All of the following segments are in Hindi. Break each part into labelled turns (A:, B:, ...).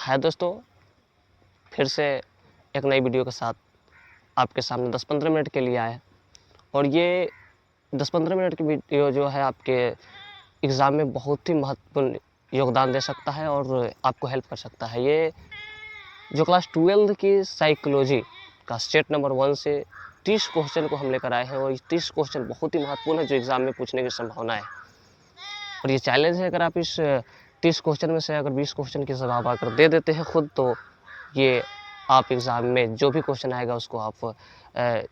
A: हाय दोस्तों, फिर से एक नई वीडियो के साथ आपके सामने 10-15 मिनट के लिए आए। और ये 10-15 मिनट की वीडियो जो है आपके एग्ज़ाम में बहुत ही महत्वपूर्ण योगदान दे सकता है और आपको हेल्प कर सकता है। ये जो क्लास 12 की साइकोलॉजी का स्टेट नंबर 1 से 30 क्वेश्चन को हम लेकर आए हैं और ये 30 क्वेश्चन बहुत ही महत्वपूर्ण है जो एग्ज़ाम में पूछने की संभावना है। और ये चैलेंज है, अगर आप इस 30 क्वेश्चन में से अगर 20 क्वेश्चन की जवाब अगर दे देते हैं खुद, तो ये आप एग्ज़ाम में जो भी क्वेश्चन आएगा उसको आप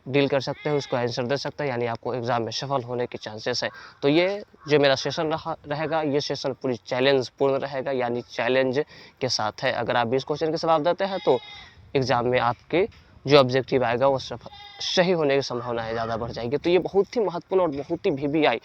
A: डील कर सकते हैं, उसको आंसर दे सकते हैं, यानी आपको एग्ज़ाम में सफल होने के चांसेस है। तो ये जो मेरा सेशन रहेगा, ये सेशन पूरी चैलेंज पूर्ण रहेगा, यानी चैलेंज के साथ है। अगर आप 20 क्वेश्चन के जवाब देते हैं तो एग्ज़ाम में आपके जो ऑब्जेक्टिव आएगा वो सही होने की संभावना है ज़्यादा बढ़ जाएगी। तो ये बहुत ही महत्वपूर्ण और बहुत ही VBI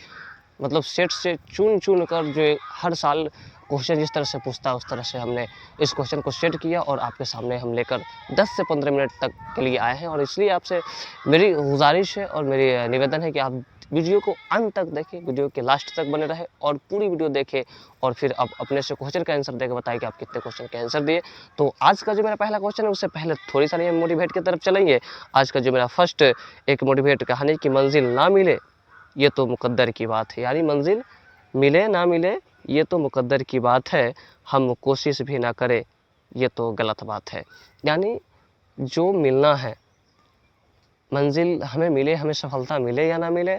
A: मतलब सेट से चुन कर जो हर साल क्वेश्चन जिस तरह से पूछता है उस तरह से हमने इस क्वेश्चन को सेट किया और आपके सामने हम लेकर 10 से 15 मिनट तक के लिए आए हैं। और इसलिए आपसे मेरी गुजारिश है और मेरी निवेदन है कि आप वीडियो को अंत तक देखें, वीडियो के लास्ट तक बने रहे और पूरी वीडियो देखें और फिर आप अपने से क्वेश्चन का आंसर देकर बताएं कि आप कितने क्वेश्चन के आंसर दिए। तो आज का जो मेरा पहला क्वेश्चन है उससे पहले थोड़ी सारी मोटिवेट की तरफ चलेंगे। आज का जो मेरा फर्स्ट एक मोटिवेट कहानी की मंजिल ना मिले ये तो मुकद्दर की बात है, यानी मंजिल मिले ना मिले ये तो मुकद्दर की बात है, हम कोशिश भी ना करें ये तो गलत बात है। यानी जो मिलना है, मंजिल हमें मिले, हमें सफलता मिले या ना मिले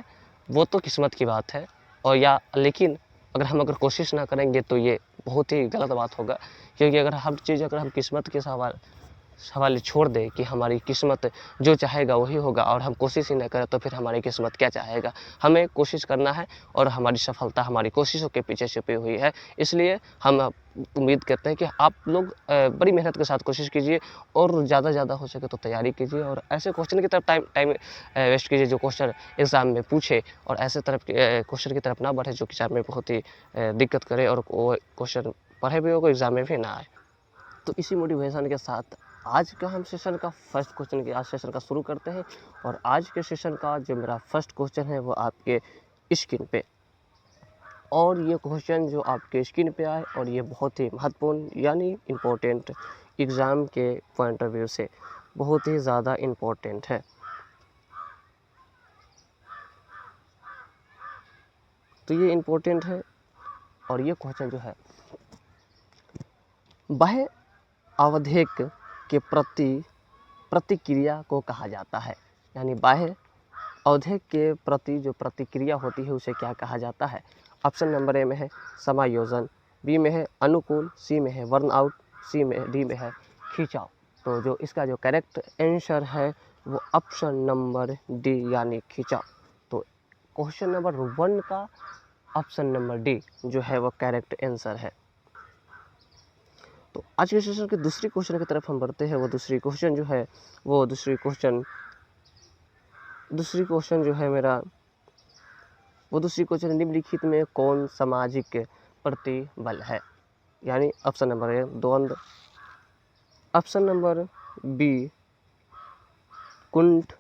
A: वो तो किस्मत की बात है, और लेकिन अगर कोशिश ना करेंगे तो ये बहुत ही गलत बात होगा। क्योंकि अगर हर चीज़ अगर हम किस्मत के सवाल छोड़ दें कि हमारी किस्मत जो चाहेगा वही होगा और हम कोशिश ही न करें तो फिर हमारी किस्मत क्या चाहेगा। हमें कोशिश करना है और हमारी सफलता हमारी कोशिशों के पीछे छुपी हुई है। इसलिए हम उम्मीद करते हैं कि आप लोग बड़ी मेहनत के साथ कोशिश कीजिए और ज़्यादा हो सके तो तैयारी कीजिए और ऐसे क्वेश्चन की तरफ टाइम वेस्ट कीजिए जो क्वेश्चन एग्ज़ाम में पूछे, और ऐसे क्वेश्चन की तरफ ना बढ़े जो एग्ज़ाम में बहुत ही दिक्कत करे और वो क्वेश्चन पढ़े भी हो एग्ज़ाम में भी ना आए। तो इसी मोटिवेशन के साथ आज का हम सेशन का फर्स्ट क्वेश्चन के आज सेशन का शुरू करते हैं। और आज के सेशन का जो मेरा फर्स्ट क्वेश्चन है वो आपके स्क्रीन पे, और ये क्वेश्चन जो आपके स्क्रीन पे आए और ये बहुत ही महत्वपूर्ण यानी इम्पोर्टेंट एग्ज़ाम के पॉइंट ऑफ व्यू से बहुत ही ज़्यादा इम्पोर्टेंट है। तो ये इम्पोर्टेंट है और ये क्वेश्चन जो है बाह्य अवधेक के प्रतिक्रिया को कहा जाता है, यानी बाह्य अवधेक के प्रति जो प्रतिक्रिया होती है उसे क्या कहा जाता है। ऑप्शन नंबर ए में है समायोजन, बी में है अनुकूल, सी में है बर्नआउट, डी में है खिंचाव। तो जो इसका जो करेक्ट आंसर है वो ऑप्शन नंबर डी यानी खिंचाव। तो क्वेश्चन नंबर 1 का ऑप्शन नंबर डी जो है वो करेक्ट आंसर है। तो आज के सेशन के दूसरी क्वेश्चन की तरफ हम बढ़ते हैं। वो दूसरी क्वेश्चन जो है मेरा वो दूसरी क्वेश्चन निम्नलिखित में कौन सामाजिक प्रतिबल है, यानी ऑप्शन नंबर ए द्वंद्व, ऑप्शन नंबर बी कुंठ,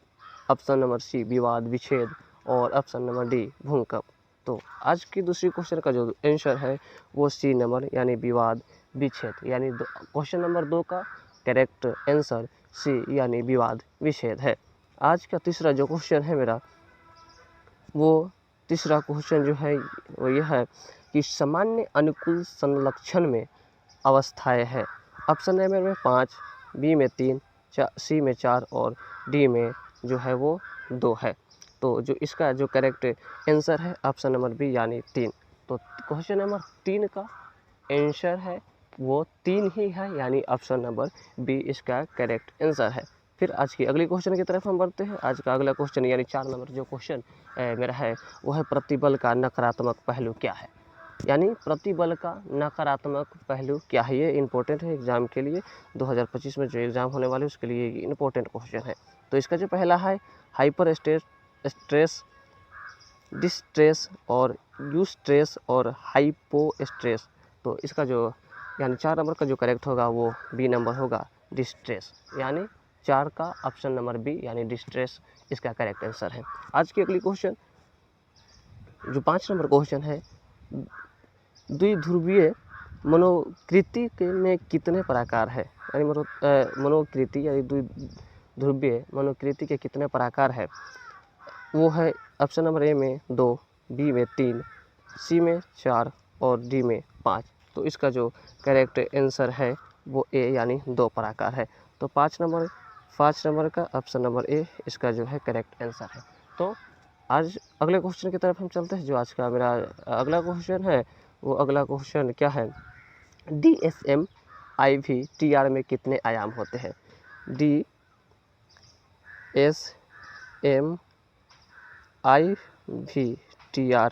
A: ऑप्शन नंबर सी विवाद विच्छेद और ऑप्शन नंबर डी भूकंप। तो आज की दूसरी क्वेश्चन का जो आंसर है वो सी नंबर यानी विवाद विच्छेद, यानी क्वेश्चन नंबर 2 का करेक्ट आंसर सी यानी विवाद विच्छेद है। आज का तीसरा जो क्वेश्चन है मेरा वो तीसरा क्वेश्चन जो है वो यह है कि सामान्य अनुकूल संलक्षण में अवस्थाएं है। ऑप्शन ए में 5, बी में 3, सी में 4 और डी में जो है वो 2 है। तो जो इसका जो करेक्ट आंसर है ऑप्शन नंबर बी यानी 3। तो क्वेश्चन नंबर 3 का आंसर है वो 3 ही है, यानी ऑप्शन नंबर बी इसका करेक्ट आंसर है। फिर आज की अगली क्वेश्चन की तरफ हम बढ़ते हैं। आज का अगला क्वेश्चन यानी 4 नंबर जो क्वेश्चन मेरा है वो है प्रतिबल का नकारात्मक पहलू क्या है, यानी प्रतिबल का नकारात्मक पहलू क्या है। ये इंपॉर्टेंट है एग्जाम के लिए, 2025 में जो एग्ज़ाम होने वाले उसके लिए ये इंपॉर्टेंट क्वेश्चन है। तो इसका जो पहला है हाइपर स्ट्रेस, डिस्ट्रेस और यूस्ट्रेस और हाइपो स्ट्रेस। तो इसका जो यानी 4 नंबर का जो करेक्ट होगा वो बी नंबर होगा डिस्ट्रेस, यानी 4 का ऑप्शन नंबर बी यानी डिस्ट्रेस इसका करेक्ट आंसर है। आज की अगली क्वेश्चन जो 5 नंबर क्वेश्चन है, द्विध्रुवीय मनोकृति में कितने प्रकार है, यानी मनोकृति यानी ध्रुवीय मनोकृति के कितने प्रकार है। वो है ऑप्शन नंबर ए में 2, बी में 3, सी में 4 और डी में 5। तो इसका जो करेक्ट आंसर है वो ए यानी 2 प्रकार है। तो 5 नंबर का ऑप्शन नंबर ए इसका जो है करेक्ट आंसर है। तो आज अगले क्वेश्चन की तरफ हम चलते हैं। जो आज का मेरा अगला क्वेश्चन है, वो अगला क्वेश्चन क्या है, DSM IV TR में कितने आयाम होते हैं। DSM IV TR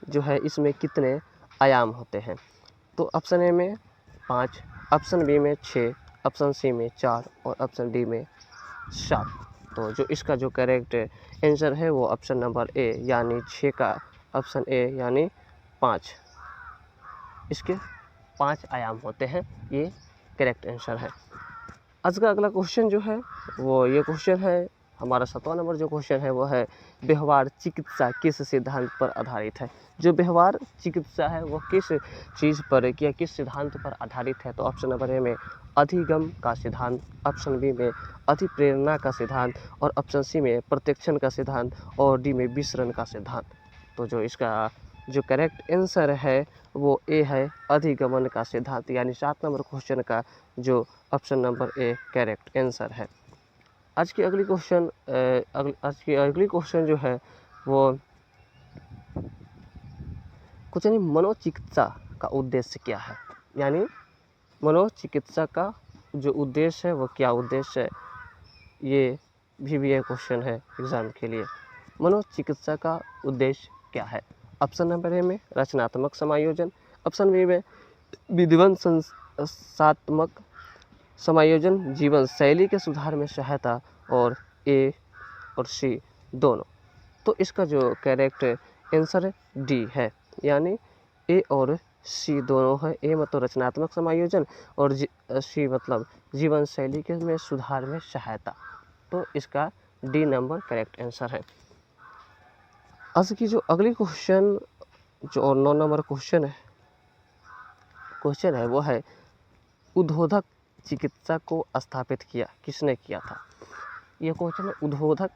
A: जो है इसमें कितने आयाम होते हैं। तो ऑप्शन ए में 5, ऑप्शन बी में 6, ऑप्शन सी में 4 और ऑप्शन डी में 7। तो जो इसका जो करेक्ट आंसर है वो ऑप्शन नंबर ए यानी 6 का ऑप्शन ए यानी 5, इसके 5 आयाम होते हैं, ये करेक्ट आंसर है। आज का अगला क्वेश्चन जो है वो ये क्वेश्चन है हमारा 7वां नंबर जो क्वेश्चन है वो है व्यवहार चिकित्सा किस सिद्धांत पर आधारित है। जो व्यवहार चिकित्सा है वो किस चीज़ पर या किस सिद्धांत पर आधारित है। तो ऑप्शन नंबर ए में अधिगम का सिद्धांत, ऑप्शन बी में अधिप्रेरणा का सिद्धांत और ऑप्शन सी में प्रत्यक्षण का सिद्धांत और डी में विसरण का सिद्धांत। तो जो इसका जो करेक्ट आंसर है वो ए है अधिगमन का सिद्धांत, यानी 7 नंबर क्वेश्चन का जो option number A correct answer है। आज की अगली क्वेश्चन जो है वो कुछ नहीं, मनोचिकित्सा का उद्देश्य क्या है, यानी मनोचिकित्सा का जो उद्देश्य है वो क्या उद्देश्य है। ये भी एक क्वेश्चन है एग्जाम के लिए। मनोचिकित्सा का उद्देश्य क्या है। ऑप्शन नंबर ए में रचनात्मक समायोजन, ऑप्शन बी में विध्वंसात्मक समायोजन, जीवन शैली के सुधार में सहायता और ए और सी दोनों। तो इसका जो करेक्ट आंसर डी है, यानी ए और सी दोनों है। ए मतलब रचनात्मक समायोजन और सी मतलब जीवन शैली के में सुधार में सहायता। तो इसका डी नंबर करेक्ट आंसर है। आज की जो अगली क्वेश्चन जो 9 नंबर क्वेश्चन है वो है उद्बोधक चिकित्सा को स्थापित किया किसने किया था। यह क्वेश्चन है उद्बोधक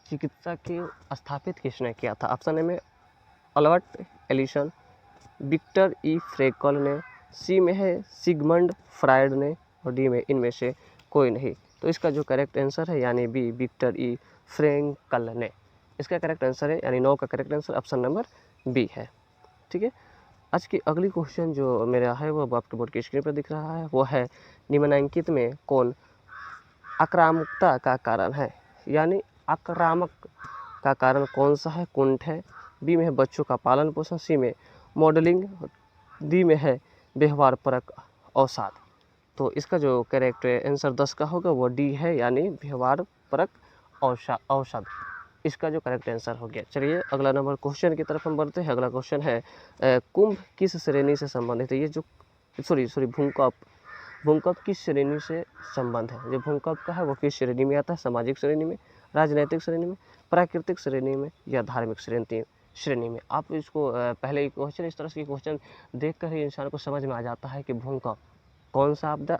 A: चिकित्सा के स्थापित किसने किया था। ऑप्शन ए में अल्बर्ट एलिसन, विक्टर ई फ्रेंकल ने, सी में है सिगमंड फ्रायड ने और डी में इनमें से कोई नहीं। तो इसका जो करेक्ट आंसर है यानी बी विक्टर ई फ्रेंकल ने, इसका करेक्ट आंसर है, यानी 9 का correct answer option number B है। ठीक है। आज की अगली क्वेश्चन जो मेरा है वो आपके बोर्ड की स्क्रीन पर दिख रहा है, वो है निम्नलिखित में कौन आक्रामकता का कारण है, यानी आक्रामक का कारण कौन सा है। कुंठ है, बी में है बच्चों का पालन पोषण, सी में मॉडलिंग, डी में है व्यवहार परक अवसाद। तो इसका जो करेक्ट आंसर 10 का होगा वो डी है, यानी व्यवहार परक अवसाद, इसका जो करेक्ट आंसर हो गया। चलिए अगला नंबर क्वेश्चन की तरफ हम बढ़ते हैं। अगला क्वेश्चन है कुंभ किस श्रेणी से संबंधित है। ये जो भूकंप किस श्रेणी से संबंध है। जो भूकंप का है वो किस श्रेणी में आता है, सामाजिक श्रेणी में, राजनैतिक श्रेणी में, प्राकृतिक श्रेणी में या धार्मिक श्रेणी में। आप इसको पहले क्वेश्चन इस तरह से क्वेश्चन देखकर ही इंसान को समझ में आ जाता है कि भूकंप कौन सा आपदा।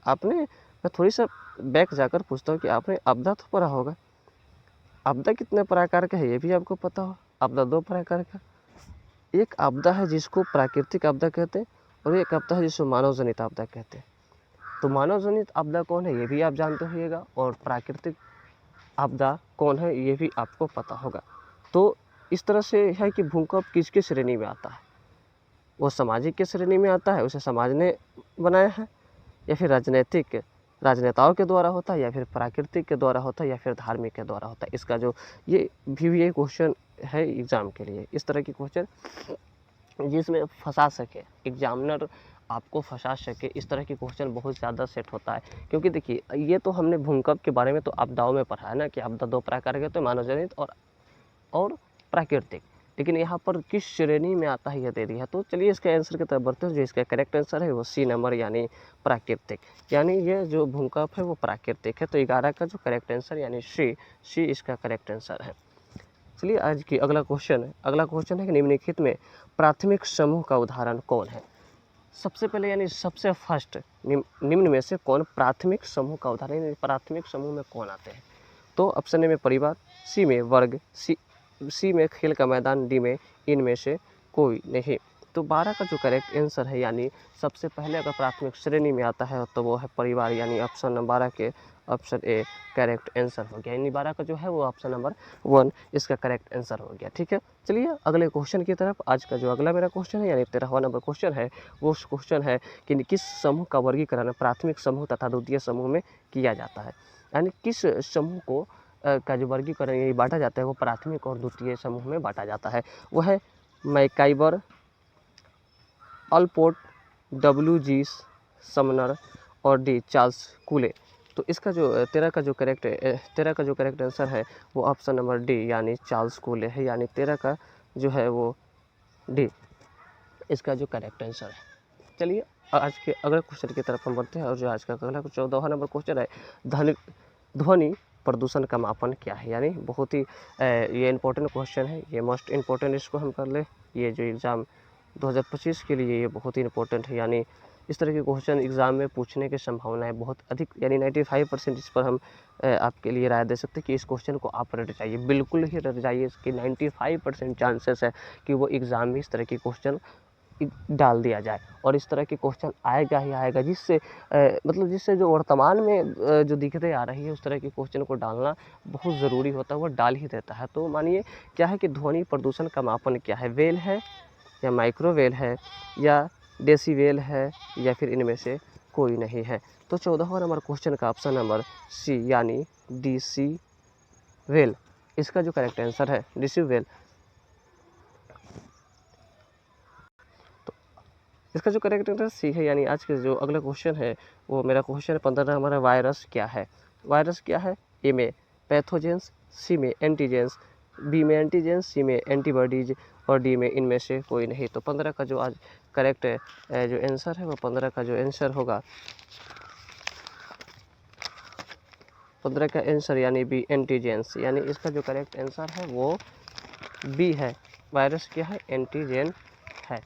A: आपने मैं थोड़ी सा बैक जाकर पूछता हूँ कि आपने आपदा तो पढ़ा होगा, आपदा कितने प्रकार का है ये भी आपको पता हो। आपदा 2 प्रकार का, एक आपदा है जिसको प्राकृतिक आपदा कहते हैं और एक आपदा है जिसको मानव जनित आपदा कहते हैं। तो मानव जनित आपदा कौन है ये भी आप जानते होइएगा और प्राकृतिक आपदा कौन है ये भी आपको पता होगा। तो इस तरह से है कि भूकंप किसके श्रेणी में आता है, वो सामाजिक के श्रेणी में आता है, उसे समाज ने बनाया है, या फिर राजनेताओं के द्वारा होता है, या फिर प्राकृतिक के द्वारा होता है, या फिर धार्मिक के द्वारा होता है। इसका जो ये भी क्वेश्चन है एग्जाम के लिए, इस तरह की क्वेश्चन जिसमें फंसा सके एग्जामिनर, आपको फंसा सके, इस तरह की क्वेश्चन बहुत ज़्यादा सेट होता है। क्योंकि देखिए ये तो हमने भूकंप के बारे में तो आपदाओं में पढ़ा है ना कि आपदा 2 प्रकार के, तो मानवजनित और प्राकृतिक, लेकिन यहाँ पर किस श्रेणी में आता है यह दे दिया है। तो चलिए इसके आंसर की तरफ बढ़ते हैं। जो इसका करेक्ट आंसर है वो सी नंबर यानी प्राकृतिक, यानी ये जो भूकंप है वो प्राकृतिक है। तो 11 का जो करेक्ट आंसर यानी सी इसका करेक्ट आंसर है। चलिए आज की अगला क्वेश्चन है कि निम्नलिखित में प्राथमिक समूह का उदाहरण कौन है। सबसे पहले यानी सबसे फर्स्ट निम्न में से कौन प्राथमिक समूह का उदाहरण, यानी प्राथमिक समूह में कौन आते हैं? तो ऑप्शन ए में परिवार, सी में वर्ग, सी में खेल का मैदान, डी में इनमें से कोई नहीं। तो 12 का जो करेक्ट आंसर है, यानी सबसे पहले अगर प्राथमिक श्रेणी में आता है तो वो है परिवार, यानी ऑप्शन नंबर 12 के ऑप्शन ए करेक्ट आंसर हो गया। यानी 12 का जो है वो ऑप्शन नंबर 1 इसका करेक्ट आंसर हो गया। ठीक है, चलिए अगले क्वेश्चन की तरफ। आज का जो अगला मेरा क्वेश्चन है, यानी 13वां नंबर क्वेश्चन है, वो क्वेश्चन है कि किस समूह का वर्गीकरण प्राथमिक समूह तथा द्वितीय समूह में किया जाता है। यानी किस समूह को का जो वर्गीकरण यही बांटा जाता है वो प्राथमिक और द्वितीय समूह में बांटा जाता है। वो है मैकाइबर, अल्पोर्ट, WG समनर और डी चार्ल्स कूले। तो इसका जो 13 का जो करेक्ट आंसर है वो ऑप्शन नंबर डी यानी चार्ल्स कूले है। यानी 13 का जो है वो डी इसका जो करेक्ट आंसर है। चलिए आज के अगले क्वेश्चन की तरफ हम बढ़ते हैं, और जो आज का अगला 14वां नंबर क्वेश्चन है, ध्वनि प्रदूषण का मापन क्या है। यानी बहुत ही ये इंपॉर्टेंट क्वेश्चन है, ये मोस्ट इम्पोर्टेंट, इसको हम कर ले। ये जो एग्ज़ाम 2025 के लिए ये बहुत ही इंपॉर्टेंट है। यानी इस तरह के क्वेश्चन एग्ज़ाम में पूछने की संभावनाएं बहुत अधिक, यानी 95% इस पर हम आपके लिए राय दे सकते हैं कि इस क्वेश्चन को आप रट जाइए, बिल्कुल ही रट जाइए। इसकी 95% चांसेस है कि वो एग्ज़ाम में इस तरह के क्वेश्चन डाल दिया जाए, और इस तरह के क्वेश्चन आएगा ही आएगा, जिससे मतलब जिससे जो वर्तमान में जो दिक्कतें आ रही है उस तरह के क्वेश्चन को डालना बहुत ज़रूरी होता है, वो डाल ही देता है। तो मानिए क्या है कि ध्वनि प्रदूषण का मापन क्या है, वेल है या माइक्रोवेल है या डेसीवेल है या फिर इनमें से कोई नहीं है। तो 14वां नंबर क्वेश्चन का ऑप्शन नंबर सी यानी डेसीवेल इसका जो करेक्ट आंसर है, डेसीवेल। तो इसका जो करेक्ट आंसर सी है। यानी आज के जो अगला क्वेश्चन है वो मेरा क्वेश्चन 15 नंबर है, वायरस क्या है। वायरस क्या है, ए में पैथोजेंस, सी में एंटीजेंस, बी में एंटीजेंस, सी में एंटीबॉडीज और डी में इनमें से कोई नहीं। तो 15 का जो आज करेक्ट जो आंसर है वो 15 का जो आंसर होगा, 15 का आंसर यानी बी एंटीजेंस। यानी इसका जो करेक्ट आंसर है वो बी है, वायरस क्या है, एंटीजेन है।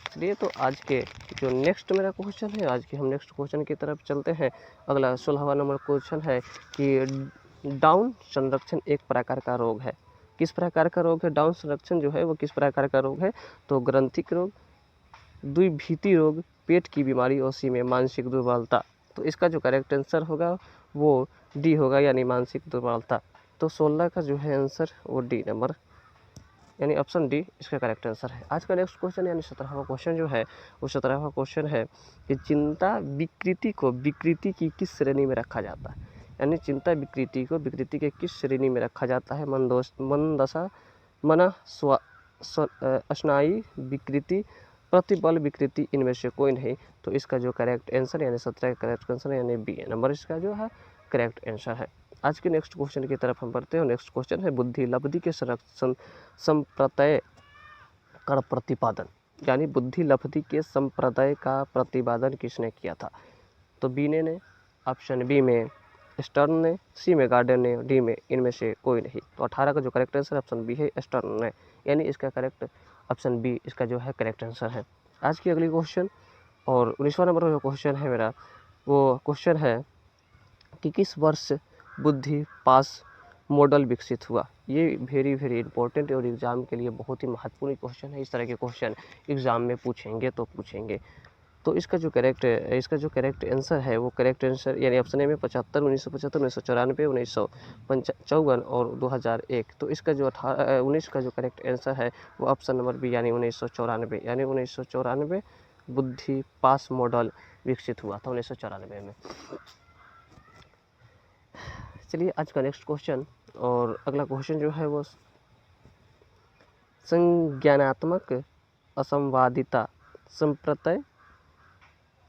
A: चलिए तो आज के जो नेक्स्ट मेरा क्वेश्चन है, आज के हम नेक्स्ट क्वेश्चन की तरफ चलते हैं। अगला 16वां नंबर क्वेश्चन है कि डाउन संरक्षण एक प्रकार का रोग है। किस प्रकार का रोग है डाउन संरक्षण जो है वो किस प्रकार का रोग है? तो ग्रंथिक रोग, द्विभीति रोग, पेट की बीमारी और सी में मानसिक दुर्बलता। तो इसका जो करेक्ट आंसर होगा वो डी होगा, यानी मानसिक दुर्बलता। तो 16 का जो है आंसर वो डी नंबर यानी ऑप्शन डी इसका करेक्ट आंसर है। आज का नेक्स्ट क्वेश्चन यानी 17वां क्वेश्चन जो है वो 17वां क्वेश्चन है कि चिंता विकृति को विकृति की किस श्रेणी में रखा जाता है। यानी चिंता विकृति को विकृति के किस श्रेणी में रखा जाता है? मनदशा, मन स्नायु विकृति, प्रतिबल विकृति, इनमें से कोई नहीं। तो इसका जो करेक्ट आंसर यानी 17 का करेक्ट आंसर यानी बी नंबर इसका जो है करेक्ट आंसर है। आज के नेक्स्ट क्वेश्चन की तरफ हम बढ़ते हैं। नेक्स्ट क्वेश्चन है बुद्धि लब्धि के संरक्षण संप्रत्यय का प्रतिपादन। यानी बुद्धि लब्धि के संप्रदाय का प्रतिपादन किसने किया था? तो बी ने ऑप्शन बी में स्टर्न ने, सी में गार्डन ने, डी में इनमें से कोई नहीं। तो 18 का जो करेक्ट आंसर ऑप्शन बी है, स्टर्न ने। यानी इसका करेक्ट ऑप्शन बी इसका जो है करेक्ट आंसर है। आज की अगली क्वेश्चन और 19वां नंबर का जो क्वेश्चन है मेरा वो क्वेश्चन है कि किस वर्ष बुद्धि पास मॉडल विकसित हुआ। ये वेरी इंपॉर्टेंट और एग्ज़ाम के लिए बहुत ही महत्वपूर्ण क्वेश्चन है। इस तरह के क्वेश्चन एग्ज़ाम में पूछेंगे तो पूछेंगे। तो इसका जो करेक्ट आंसर है वो करेक्ट आंसर यानी ऑप्शन ए में 75, 1975, 1994, 1955 और 2001। तो इसका जो 19 का जो करेक्ट आंसर है वो ऑप्शन नंबर बी यानी 1994। यानी 1994 बुद्धि पास मॉडल विकसित हुआ था 1994 में। चलिए आज का नेक्स्ट क्वेश्चन और अगला क्वेश्चन जो है वो संज्ञानात्मक असंवादिता संप्रत्यय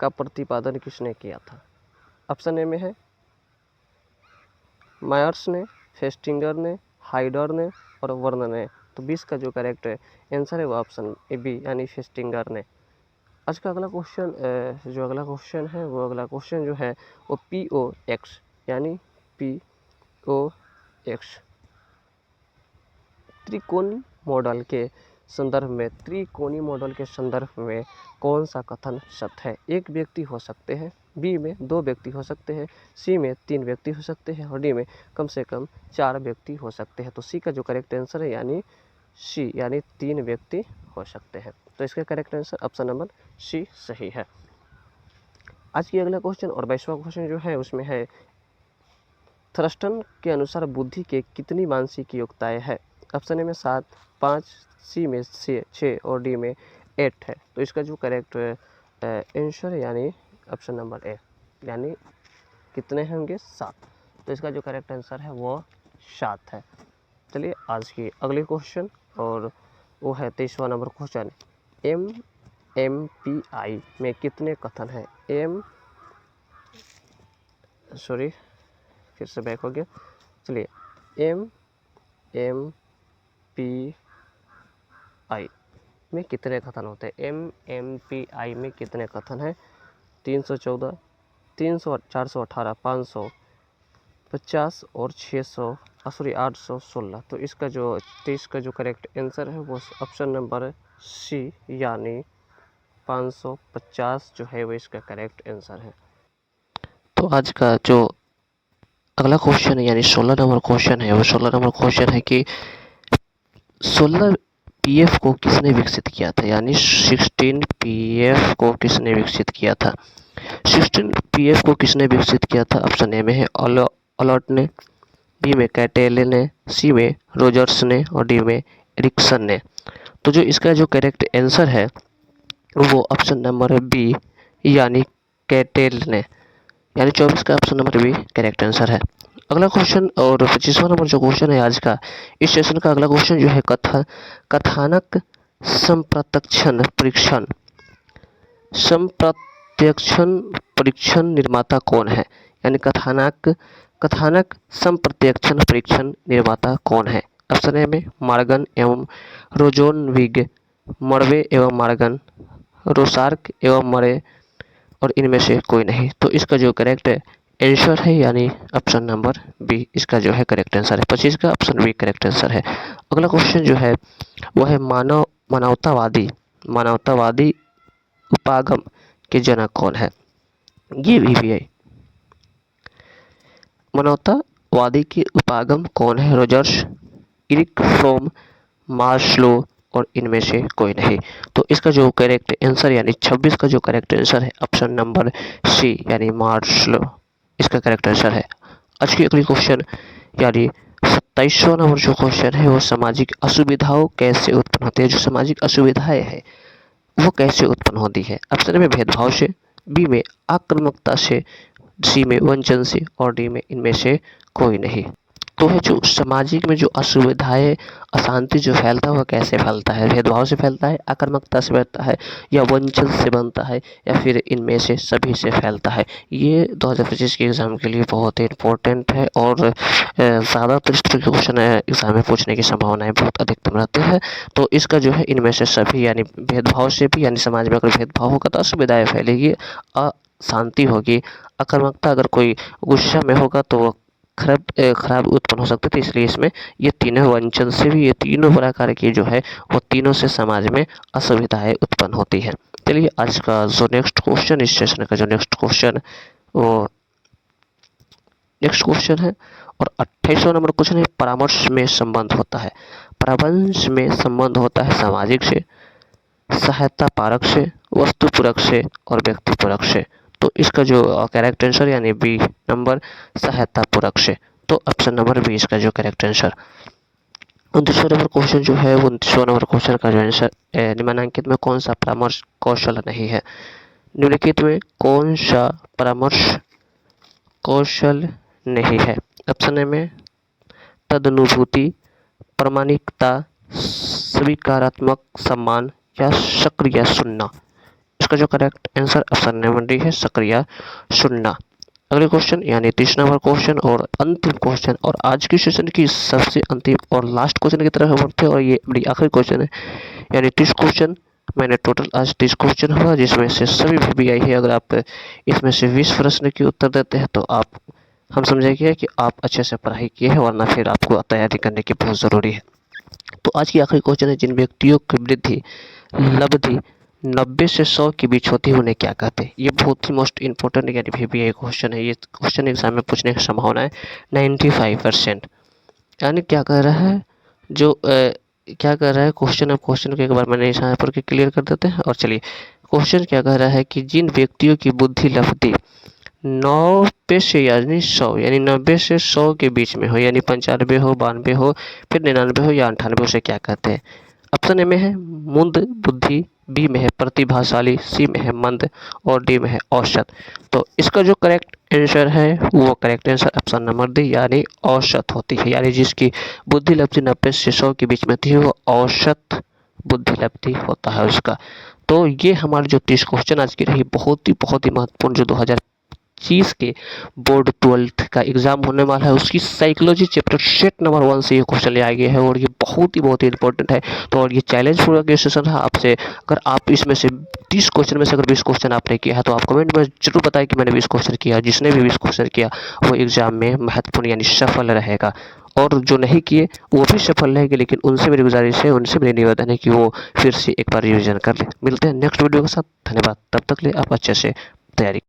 A: का प्रतिपादन किसने किया था? ऑप्शन ए में है मायर्स ने, फेस्टिंगर ने, हाइडर ने और वर्न ने। तो 20 का जो करेक्ट आंसर है वो ऑप्शन ए बी यानी फेस्टिंगर ने। आज का अगला क्वेश्चन है वो अगला क्वेश्चन जो है वो POX यानी POX त्रिकोणीय मॉडल के संदर्भ में त्रिकोणीय मॉडल के संदर्भ में कौन सा कथन सत्य है? एक व्यक्ति हो सकते हैं, बी में 2 व्यक्ति हो सकते हैं, सी में 3 व्यक्ति हो सकते हैं और डी में कम से कम 4 व्यक्ति हो सकते हैं। तो सी का जो करेक्ट आंसर है यानी सी, यानी 3 व्यक्ति हो सकते हैं। तो इसका correct answer option number C सही है। आज की अगला क्वेश्चन और 22वां क्वेश्चन जो है उसमें है, थर्स्टन के अनुसार बुद्धि के कितनी मानसिक योग्यताएं है? ऑप्शन ए में 7, 5, सी में 6 और डी में 8 है। तो इसका जो करेक्ट आंसर है यानी ऑप्शन नंबर ए, यानी कितने होंगे? 7। तो इसका जो करेक्ट आंसर है वो 7 है। चलिए आज की अगली क्वेश्चन और वो है 23वां नंबर क्वेश्चन, MMPI में कितने कथन है? फिर से बैक हो गया। चलिए MMPI में कितने कथन होते हैं? MMPI में कितने कथन हैं? 314, 300, 418, 550 और 816। तो इसका जो करेक्ट आंसर है वो ऑप्शन नंबर सी यानी 550 जो है वो इसका करेक्ट आंसर है। तो आज का जो अगला क्वेश्चन है यानी 16 नंबर क्वेश्चन है, वो 16 नंबर क्वेश्चन है कि 16 पीएफ को किसने विकसित किया था? यानी 16 पीएफ को किसने विकसित किया था? 16 पीएफ को किसने विकसित किया था? ऑप्शन ए में है अलॉट ने, बी में कैटेले ने, सी में रोजर्स ने और डी में एरिक्सन ने। तो जो इसका जो करेक्ट आंसर है वो ऑप्शन नंबर बी यानी कैटेल ने, यानी 24 का option number B correct answer है। अगला क्वेश्चन और 25वां नंबर जो क्वेश्चन है आज का इस सेशन का अगला क्वेश्चन जो है कथानक संप्रत्यक्षण परीक्षण निर्माता कौन है? यानी कथानक संप्रत्यक्षण परीक्षण निर्माता कौन है? ऑप्शन ए में मार्गन एवं रोजोनविग, मर्वे एवं मार्गन, रोसार्क एवं मरे और इनमें से कोई नहीं। तो इसका जो करेक्ट आंसर है यानी ऑप्शन नंबर बी इसका जो है करेक्ट आंसर है। 25 का ऑप्शन बी करेक्ट आंसर है। अगला क्वेश्चन जो है वो है मानवतावादी उपागम के जनक कौन है? ये VBI मानवतावादी के उपागम कौन है? रोजर्स, इरिक फ्रोम, मार्शलो और इनमें से कोई नहीं। तो इसका जो करेक्ट आंसर यानी 26 का जो करेक्ट आंसर है ऑप्शन नंबर सी यानी मार्शलो इसका करेक्ट आंसर है। आज की अगली क्वेश्चन यानी 27वां नंबर जो क्वेश्चन है वो सामाजिक असुविधाओं कैसे उत्पन्न होती है? जो सामाजिक असुविधाएं है वो कैसे उत्पन्न होती है? ऑप्शन में भेदभाव से, बी में आक्रामकता से, सी में वंचन से और डी में इनमें से कोई नहीं। तो है जो सामाजिक में जो असुविधाएं, अशांति जो फैलता है वह कैसे फैलता है? भेदभाव से फैलता है, आक्रामकता से फैलता है या वंचन से बनता है या फिर इनमें से सभी से फैलता है? ये 2025 के एग्ज़ाम के लिए बहुत ही इम्पोर्टेंट है और ज़्यादातर इस तरह के क्वेश्चन एग्ज़ाम में पूछने की संभावनाएं बहुत अधिकतम रहती है। तो इसका जो है इनमें से सभी यानी भेदभाव से भी, यानी समाज में अगर भेदभाव होगा तो असुविधाएँ फैलेगी, अशांति होगी, आक्रामकता, अगर कोई गुस्सा में होगा तो खराब उत्पन्न हो सकते थे। इसलिए इसमें ये तीनों वंचन से भी, ये तीनों प्रकार की जो है वो तीनों से समाज में असुविधाएं उत्पन्न होती है। चलिए आज का जो नेक्स्ट क्वेश्चन, इस सेशन का जो नेक्स्ट क्वेश्चन है और 28वां नंबर क्वेश्चन है, परामर्श में संबंध होता है। परामर्श में संबंध होता है सामाजिक से, सहायता पारक से, वस्तुपूरक से और व्यक्तिपूरक से। तो इसका जो करेक्ट आंसर यानी बी नंबर सहायता पूरक से। तो ऑप्शन नंबर बी इसका जो करेक्ट आंसर। 29वां नंबर क्वेश्चन जो है 29वां नंबर क्वेश्चन का जो आंसर, निम्नलिखित में कौन सा परामर्श कौशल नहीं है? निम्नलिखित में कौन सा परामर्श कौशल नहीं है? ऑप्शन ए में तदनुभूति, प्रामाणिकता, स्वीकारात्मक सम्मान या सक्रिय सुनना। इसका जो correct answer option number D है, सक्रिय सुनना। अगले क्वेश्चन यानी 30 नंबर क्वेश्चन और अंतिम क्वेश्चन और आज की सेशन की सबसे अंतिम और लास्ट क्वेश्चन की तरफ बढ़ते हैं और ये बड़ी आखिरी क्वेश्चन है यानी 30 क्वेश्चन। मैंने टोटल आज 30 क्वेश्चन हुआ जिसमें से सभी VBI है। अगर आप इसमें से 20 प्रश्न के उत्तर देते हैं तो हम समझेंगे कि आप अच्छे से पढ़ाई किए हैं, वरना फिर आपको तैयारी करने की बहुत ज़रूरी है।
B: तो आज की आखिरी क्वेश्चन है, जिन व्यक्तियों की वृद्धि लब्धि 90 से 100 के बीच होती है उन्हें क्या कहते हैं। ये बहुत ही मोस्ट इंपॉर्टेंट यानी भी क्वेश्चन है। ये क्वेश्चन एग्जाम में पूछने की संभावना है 95%। यानी क्या कह रहा है क्या कह रहा है क्वेश्चन। अब क्वेश्चन को एक बार मैंने यहाँ पर के क्लियर कर देते हैं। और चलिए क्वेश्चन क्या कह रहा है कि जिन व्यक्तियों की बुद्धि लब्धि 90 से यानी 100 यानी 90 से 100 के बीच में हो, यानी 95 हो, 92 हो, फिर 99 हो या 98, उसे क्या कहते हैं। ऑप्शन ए में है मंद बुद्धि, बी में है प्रतिभाशाली, सी में है मंद और डी में है औसत। तो इसका जो करेक्ट आंसर है वो correct answer option number D यानी औसत होती है। यानी जिसकी बुद्धि लब्धि 90 से 100 के बीच में होती है वो औसत बुद्धि लब्धि होता है उसका। तो ये हमारे जो 30 क्वेश्चन आज की रही बहुत ही महत्वपूर्ण, जो 2025 के बोर्ड 12th का एग्जाम होने वाला है, उसकी साइकोलॉजी चैप्टर सेट नंबर 1 से ये क्वेश्चन ले आए गए हैं और ये बहुत ही इंपॉर्टेंट है। तो और ये चैलेंज पूरा के सेशन है आपसे। अगर आप इसमें से 30 क्वेश्चन में से अगर 20 क्वेश्चन आपने किया है तो आप कमेंट में जरूर बताएं कि मैंने 20 क्वेश्चन किया। जिसने भी 20 क्वेश्चन किया वो एग्जाम में महत्वपूर्ण यानी सफल रहेगा, और जो नहीं किए वो भी सफल रहेंगे। लेकिन उनसे मेरी गुजारिश है, उनसे मेरी निवेदन है कि वो फिर से एक बार रिविजन कर ले। मिलते हैं नेक्स्ट वीडियो के साथ। धन्यवाद। तब तक ले आप अच्छे से तैयारी